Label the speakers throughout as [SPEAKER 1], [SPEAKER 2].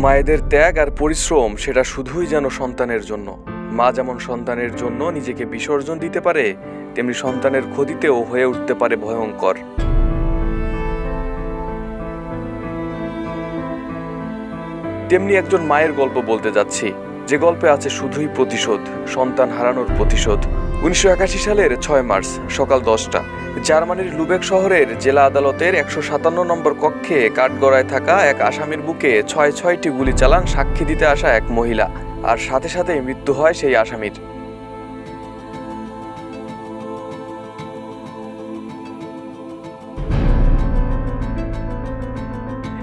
[SPEAKER 1] মায়েদের ত্যাগ আর পরিশ্রম সেটা শুধুই যেন সন্তানের জন্য। মা যেমন সন্তানের জন্য নিজেকে বিসর্জন দিতে পারে, তেমনি সন্তানের ক্ষতিতেও হয়ে উঠতে পারে ভয়ঙ্কর। তেমনি একজন মায়ের গল্প বলতে যাচ্ছি, যে গল্পে আছে শুধুই প্রতিশোধ, সন্তান হারানোর প্রতিশোধ। 1981 সালের 6 মার্চ সকাল 10টা জার্মানির লুবেক শহরের জেলা আদালতের 157 নম্বর কক্ষে কাঠগড়ায় থাকা এক আসামির বুকে 6টি গুলি চালান সাক্ষী দিতে আসা এক মহিলা, আর সাথে সাথে মৃত্যু হয় সেই আসামির।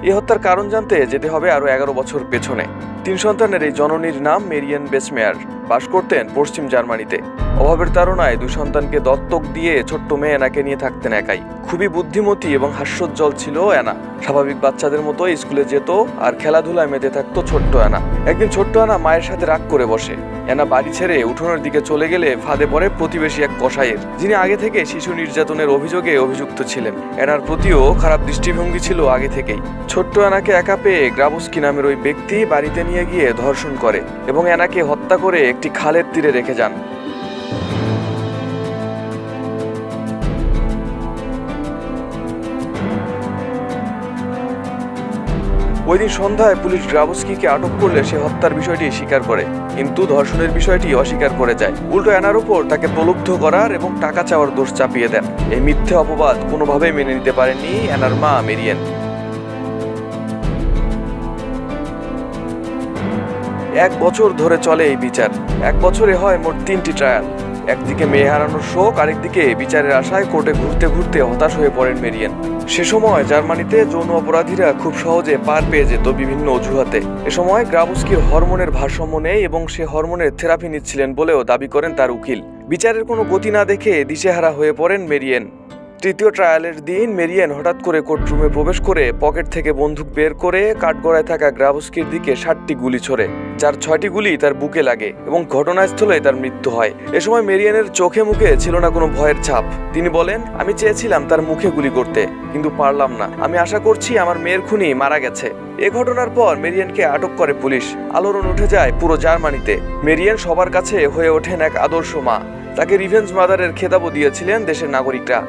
[SPEAKER 1] এই হত্যার কারণ জানতে যেতে হবে আরো 11 বছর পেছনে। 3 সন্তানের এই জননীর নাম মেরিয়েন বেসমেয়ার। বাস করতেন পশ্চিম জার্মানিতে। অভাবের তাড়নায় 2 সন্তানকে দত্তক দিয়ে ছোট্ট মেয়ে অ্যানাকে নিয়ে থাকতেন একাই। খুবই বুদ্ধিমতী এবং হাস্যোজ্জ্বল ছিল অ্যানা। স্বাভাবিক বাচ্চাদের মতো স্কুলে যেত আর খেলাধুলায় মেতে থাকতো ছোট্ট অ্যানা। একদিন ছোট্ট অ্যানা মায়ের সাথে রাগ করে বসে। অ্যানা বাড়ি ছেড়ে উঠোনের দিকে চলে গেলে ফাঁদে পড়ে প্রতিবেশী এক কসাইয়ের, যিনি আগে থেকে শিশু নির্যাতনের অভিযোগে অভিযুক্ত ছিলেন। অ্যানার প্রতিও খারাপ দৃষ্টিভঙ্গি ছিল আগে থেকেই। ছোট্ট অ্যানাকে একা পেয়ে গ্রাবস্কি নামের ওই ব্যক্তি বাড়িতে নিয়ে গিয়ে ধর্ষণ করে এবং অ্যানাকে হত্যা করে একটি খালের তীরে রেখে যান। ওই দিন সন্ধ্যায় পুলিশ গ্রাবস্কিকে আটক করলে সে হত্যার বিষয়টি স্বীকার করে, কিন্তু ধর্ষণের বিষয়টি অস্বীকার করে যায়। উল্টো অ্যানার উপর তাকে প্রলুব্ধ করার এবং টাকা চাওয়ার দোষ চাপিয়ে দেন। এই মিথ্যে অপবাদ কোনোভাবেই মেনে নিতে পারেননি অ্যানার মা মেরিয়েন। 1 বছর ধরে চলে এই বিচার। 1 বছরে হয় মোট 3টি ট্রায়াল। একদিকে মেয়ে হারানোর শোক, আরেকদিকে বিচারের আশায় কোর্টে ঘুরতে ঘুরতে হতাশ হয়ে পড়েন মেরিয়েন। সে সময় জার্মানিতে যৌন অপরাধীরা খুব সহজে পার পেয়ে যেত বিভিন্ন অজুহাতে। এ সময় গ্রাবস্কির হরমোনের ভারসাম্য নেই এবং সে হরমোনের থেরাপি নিচ্ছিলেন বলেও দাবি করেন তার উকিল। বিচারের কোনো গতি না দেখে দিশেহারা হয়ে পড়েন মেরিয়েন। তৃতীয় ট্রায়ালের দিন মেরিয়েন হঠাৎ করে কোর্টরুমে প্রবেশ করে পকেট থেকে বন্দুক বের করে কাঠগড়ায় থাকা গ্রাবস্কির দিকে 7টি গুলি ছোড়ে, যার 6টি গুলি তার বুকে লাগে এবং ঘটনাস্থলে তার মৃত্যু হয়। এ সময় মেরিয়েনের চোখে মুখে ছিল না কোনো ভয়ের ছাপ। তিনি বলেন, আমি চেয়েছিলাম তার মুখে গুলি করতে, কিন্তু পারলাম না। আমি আশা করছি আমার মেয়ের খুনি মারা গেছে। এ ঘটনার পর মেরিয়েনকে আটক করে পুলিশ। আলোড়ন উঠে যায় পুরো জার্মানিতে। মেরিয়েন সবার কাছে হয়ে ওঠেন এক আদর্শ মা। তাকে রিভেঞ্জ মাদারের খেতাবও দিয়েছিলেন দেশের নাগরিকরা।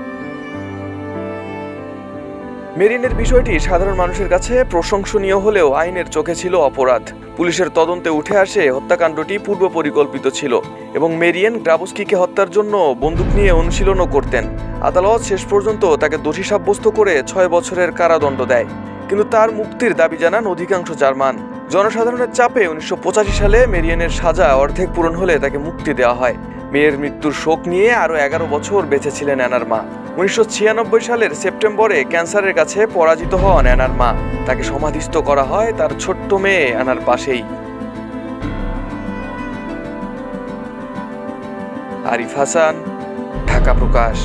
[SPEAKER 1] মেরিয়েনের বিষয়টি সাধারণ মানুষের কাছে প্রশংসনীয় হলেও আইনের চোখে ছিল অপরাধ। পুলিশের তদন্তে উঠে আসে হত্যাকাণ্ডটি পূর্ব পরিকল্পিত ছিল এবং মেরিয়েন গ্রাবস্কিকে হত্যার জন্য বন্দুক নিয়ে অনুশীলনও করতেন। আদালত শেষ পর্যন্ত তাকে দোষী সাব্যস্ত করে 6 বছরের কারাদণ্ড দেয়, কিন্তু তার মুক্তির দাবি জানান অধিকাংশ জার্মান। জনসাধারণের চাপে 1985 সালে মেরিয়েনের সাজা অর্ধেক পূরণ হলে তাকে মুক্তি দেওয়া হয়। মেয়ের মৃত্যুর শোক নিয়ে আরও 11 বছর বেঁচে ছিলেন অ্যানার মা। 1996 সালের সেপ্টেম্বরে ক্যান্সারের কাছে পরাজিত হন অ্যানার মা। তাকে সমাধিস্থ করা হয় তার ছোট্ট মেয়ে অ্যানার পাশেই। আরিফ হাসান, ঢাকা প্রকাশ।